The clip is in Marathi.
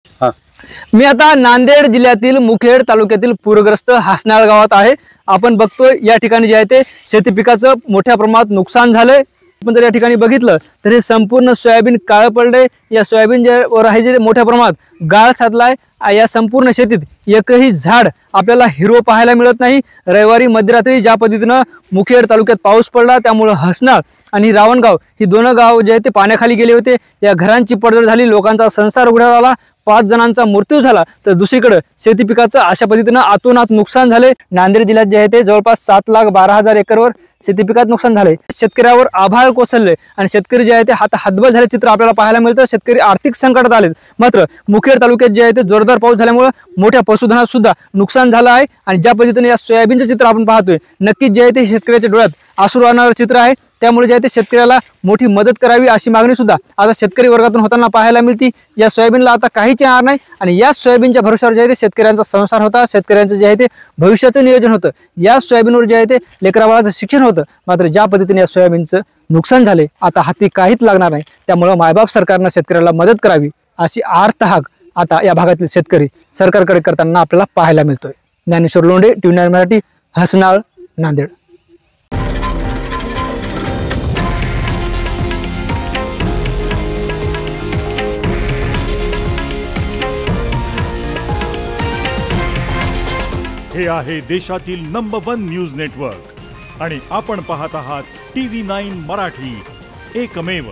हा. मी आता नांदेड जिल्ह्यातील मुखेड तालुक्यातील पूरग्रस्त हासनाळ गावात आहे. आपण बघतोय या ठिकाणी जे आहे ते शेती पिकाचं मोठ्या प्रमाणात नुकसान झालंय. पण जर या ठिकाणी बघितलं तर हे संपूर्ण सोयाबीन काळ पडले. या सोयाबीन वर आहे जे मोठ्या प्रमाणात गाळ साधलाय. या संपूर्ण शेतीत एकही झाड आपल्याला हिरवं पाहायला मिळत नाही. रविवारी मध्यरात्री ज्या पद्धतीनं मुखेड तालुक्यात पाऊस पडला त्यामुळे हसनाळ आणि रावणगाव ही दोन गाव जे आहे ते पाण्याखाली गेले होते. या घरांची पडझड झाली, लोकांचा संसार उघड्यावर आला, 5 जणांचा मृत्यू झाला. तर दुसरीकडे शेती पिकाचं अशा पद्धतीनं आतोनात नुकसान झाले. नांदेड जिल्ह्यात जे आहे ते जवळपास 7,12,000 एकरवर शेती पिकात नुकसान झाले. शेतकऱ्यावर आभाळ कोसळले आणि शेतकरी जे आहे ते हातबल झाले चित्र आपल्याला पाहायला मिळतं. शेतकरी आर्थिक संकटात आले. मात्र मुखेड तालुक्यात जे आहे ते जोरदार पाऊस झाल्यामुळे मोठ्या पशुधनात सुद्धा नुकसान झालं आहे. आणि ज्या पद्धतीने या सोयाबीनचं चित्र आपण पाहतोय नक्कीच जे आहे ते शेतकऱ्याच्या डोळ्यात अश्रू आणणारं चित्र आहे. त्यामुळे जे आहे ते शेतकऱ्याला मोठी मदत करावी अशी मागणी सुद्धा आता शेतकरी वर्गातून होताना पाहायला मिळते. या सोयाबीनला आता काहीच येणार नाही आणि या सोयाबीनच्या भरोश्यावर जे आहे ते शेतकऱ्यांचा संसार होता, शेतकऱ्यांचं जे आहे ते भविष्याचं नियोजन होतं. या सोयाबीनवर जे आहे ते लेकराबाळाचं शिक्षण होतं. मात्र ज्या पद्धतीने या सोयाबीनचं नुकसान झाले आता हाती काहीच लागणार नाही. त्यामुळे मायबाप सरकारनं शेतकऱ्याला मदत करावी अशी आर्त हाक आता या भागातील शेतकरी सरकारकडे करताना आपल्याला पाहायला मिळतोय. ज्ञानेश्वर लोंढे, TV9 मराठी, हसनाळ, नांदेड. हे आहे देशातील नंबर 1 न्यूज नेटवर्क आणि आपण पाहत आहात TV9 मराठी, एकमेव.